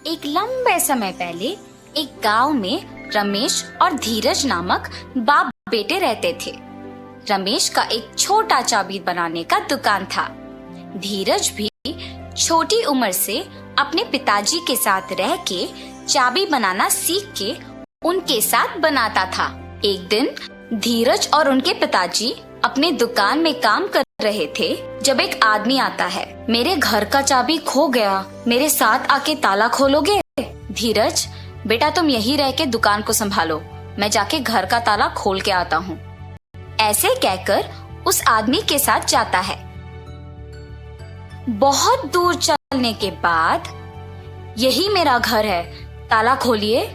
एक लंबे समय पहले एक गांव में रमेश और धीरज नामक बाप बेटे रहते थे। रमेश का एक छोटा चाबी बनाने का दुकान था। धीरज भी छोटी उम्र से अपने पिताजी के साथ रह के चाबी बनाना सीख के उनके साथ बनाता था। एक दिन धीरज और उनके पिताजी अपने दुकान में काम कर रहे थे जब एक आदमी आता है। मेरे घर का चाबी खो गया, मेरे साथ आके ताला खोलोगे? धीरज, बेटा तुम यहीं रह के दुकान को संभालो, मैं जाके घर का ताला खोल के आता हूँ। ऐसे कहकर उस आदमी के साथ जाता है। बहुत दूर चलने के बाद, यही मेरा घर है, ताला खोलिए।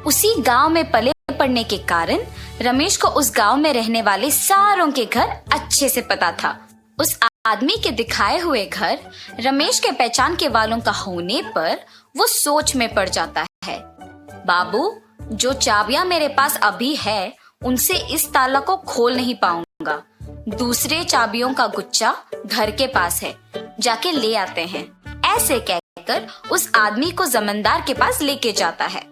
उसी गांव में पले पड़ने के कारण रमेश को उस गांव में रहने वाले सारों के घर अच्छे से पता था। उस आदमी के दिखाए हुए घर रमेश के पहचान के वालों का होने पर वो सोच में पड़ जाता है। बाबू, जो चाबियां मेरे पास अभी है उनसे इस ताला को खोल नहीं पाऊंगा। दूसरे चाबियों का गुच्छा घर के पास है, जाके ले आते हैं। ऐसे कहकर उस आदमी को जमींदार के पास लेके जाता है।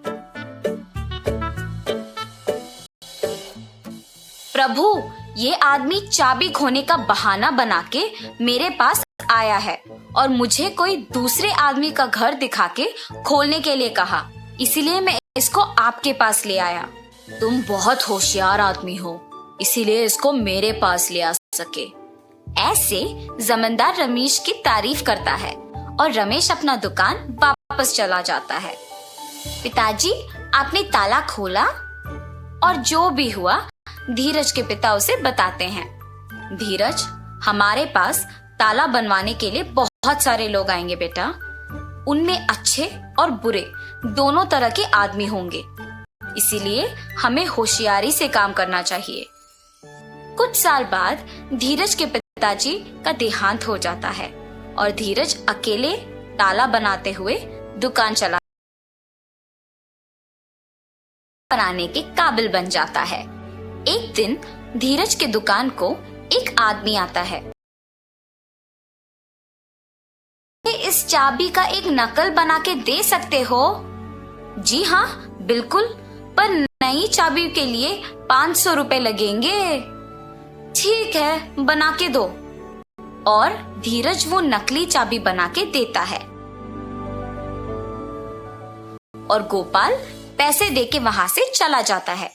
प्रभु, ये आदमी चाबी खोने का बहाना बना के मेरे पास आया है और मुझे कोई दूसरे आदमी का घर दिखा के खोलने के लिए कहा, इसीलिए मैं इसको आपके पास ले आया। तुम बहुत होशियार आदमी हो, इसीलिए इसको मेरे पास ले आ सके। ऐसे जमींदार रमेश की तारीफ करता है और रमेश अपना दुकान वापस चला जाता है। पिताजी, आपने ताला खोला? और जो भी हुआ धीरज के पिता उसे बताते हैं। धीरज, हमारे पास ताला बनवाने के लिए बहुत सारे लोग आएंगे बेटा। उनमें अच्छे और बुरे दोनों तरह के आदमी होंगे, इसीलिए हमें होशियारी से काम करना चाहिए। कुछ साल बाद धीरज के पिताजी का देहांत हो जाता है और धीरज अकेले ताला बनाते हुए दुकान चला बनाने के काबिल बन जाता है। एक दिन धीरज के दुकान को एक आदमी आता है। इस चाबी का एक नकल बना के दे सकते हो? जी हाँ, बिल्कुल, पर नई चाबी के लिए 500 रुपए लगेंगे। ठीक है, बना के दो। और धीरज वो नकली चाबी बना के देता है और गोपाल पैसे देके वहां से चला जाता है।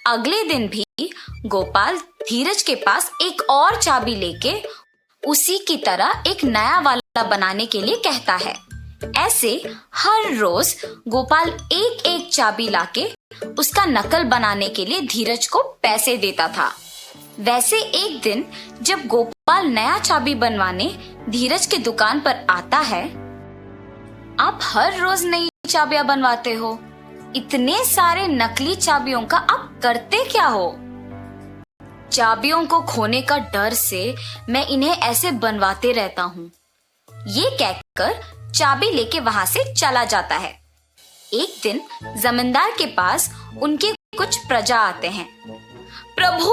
अगले दिन भी गोपाल धीरज के पास एक और चाबी लेके उसी की तरह एक नया वाला बनाने के लिए कहता है। ऐसे हर रोज गोपाल एक एक चाबी लाके उसका नकल बनाने के लिए धीरज को पैसे देता था। वैसे एक दिन जब गोपाल नया चाबी बनवाने धीरज के दुकान पर आता है, आप हर रोज नई चाबियां बनवाते हो, इतने सारे नकली चाबियों का आप करते क्या हो? चाबियों को खोने का डर से मैं इन्हें ऐसे बनवाते रहता हूँ। ये कहकर चाबी लेके वहां से चला जाता है। एक दिन जमींदार के पास उनके कुछ प्रजा आते हैं। प्रभु,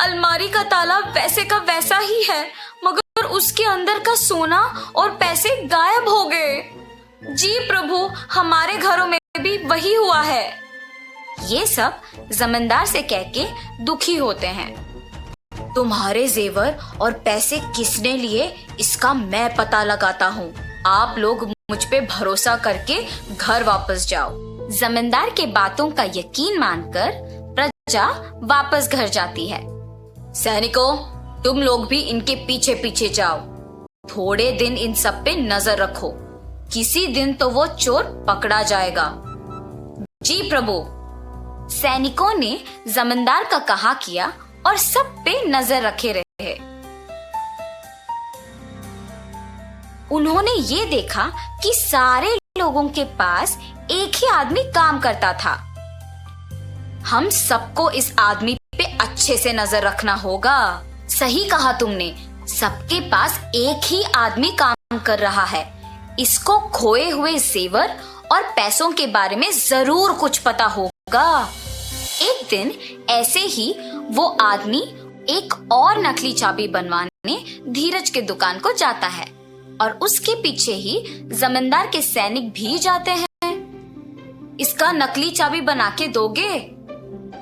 अलमारी का ताला वैसे का वैसा ही है, मगर उसके अंदर का सोना और पैसे गायब हो गए। जी प्रभु, हमारे घरों में भी वही हुआ है। ये सब जमींदार से कह के दुखी होते हैं। तुम्हारे जेवर और पैसे किसने लिए, इसका मैं पता लगाता हूँ। आप लोग मुझ पे भरोसा करके घर वापस जाओ। जमींदार के बातों का यकीन मानकर प्रजा वापस घर जाती है। सैनिकों, तुम लोग भी इनके पीछे पीछे जाओ। थोड़े दिन इन सब पे नजर रखो, किसी दिन तो वो चोर पकड़ा जाएगा। जी प्रभु। सैनिकों ने जमींदार का कहा किया और सब पे नजर रखे रहे। उन्होंने ये देखा कि सारे लोगों के पास एक ही आदमी काम करता था। हम सबको इस आदमी पे अच्छे से नजर रखना होगा। सही कहा तुमने, सबके पास एक ही आदमी काम कर रहा है। इसको खोए हुए जेवर और पैसों के बारे में जरूर कुछ पता होगा। एक दिन ऐसे ही वो आदमी एक और नकली चाबी बनवाने धीरज के दुकान को जाता है। और उसके पीछे ही जमींदार के सैनिक भी जाते हैं। इसका नकली चाबी बना के दोगे?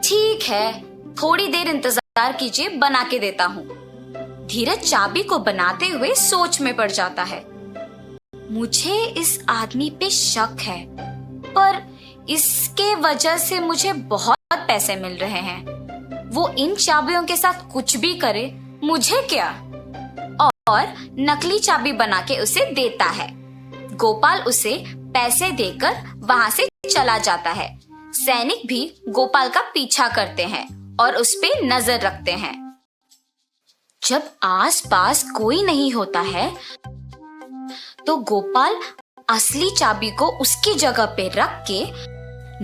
ठीक है, थोड़ी देर इंतजार कीजिए, बना के देता हूँ। धीरज चाबी को बनाते हुए सोच में पड़ जाता है। मुझे इस आदमी पे शक है, पर इसके वजह से मुझे बहुत पैसे मिल रहे हैं। वो इन चाबियों के साथ कुछ भी करे, मुझे क्या? और नकली चाबी बना के उसे देता है। गोपाल उसे पैसे देकर वहां से चला जाता है। सैनिक भी गोपाल का पीछा करते हैं और उस पे नजर रखते हैं। जब आसपास कोई नहीं होता है तो गोपाल असली चाबी को उसकी जगह पे रख के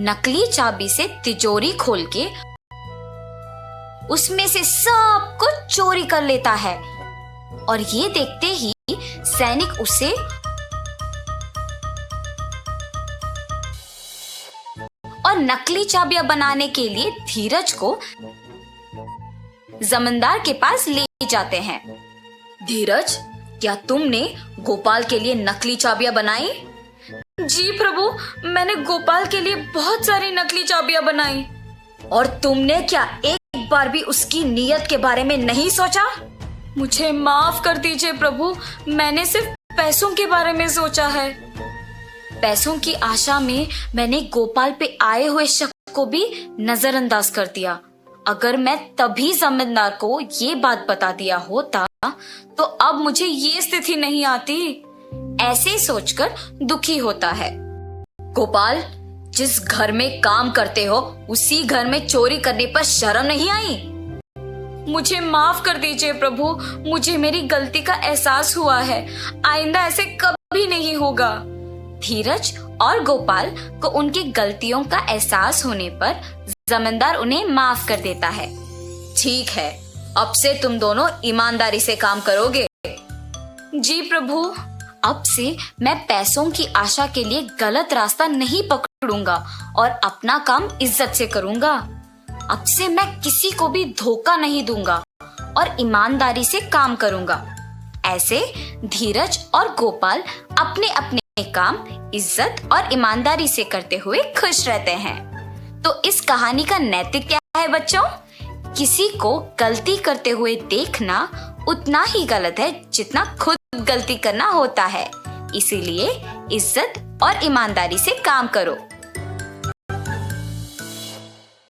नकली चाबी से तिजोरी खोल के उसमें से सब कुछ चोरी कर लेता है। और ये देखते ही सैनिक उसे और नकली चाबियां बनाने के लिए धीरज को जमींदार के पास ले जाते हैं। धीरज, क्या तुमने गोपाल के लिए नकली चाबियां बनाई? जी प्रभु, मैंने गोपाल के लिए बहुत सारी नकली चाबियां बनाई। और तुमने क्या एक बार भी उसकी नीयत के बारे में नहीं सोचा? मुझे माफ कर दीजिए प्रभु, मैंने सिर्फ पैसों के बारे में सोचा है। पैसों की आशा में मैंने गोपाल पे आए हुए शक को भी नजरअंदाज कर दिया। अगर मैं तभी जमींदार को ये बात बता दिया होता तो अब मुझे ये स्थिति नहीं आती। ऐसे सोचकर दुखी होता है। गोपाल, जिस घर में काम करते हो उसी घर में चोरी करने पर शर्म नहीं आई? मुझे माफ कर दीजिए प्रभु, मुझे मेरी गलती का एहसास हुआ है। आइंदा ऐसे कभी नहीं होगा। धीरज और गोपाल को उनकी गलतियों का एहसास होने पर जमींदार उन्हें माफ कर देता है। ठीक है, अब से तुम दोनों ईमानदारी से काम करोगे। जी प्रभु, अब से मैं पैसों की आशा के लिए गलत रास्ता नहीं पकड़ूंगा और अपना काम इज्जत से करूंगा। अब से मैं किसी को भी धोखा नहीं दूंगा और ईमानदारी से काम करूंगा। ऐसे धीरज और गोपाल अपने अपने काम इज्जत और ईमानदारी से करते हुए खुश रहते हैं। तो इस कहानी का नैतिक क्या है बच्चों? किसी को गलती करते हुए देखना उतना ही गलत है जितना खुद गलती करना होता है। इसीलिए इज्जत और ईमानदारी से काम करो।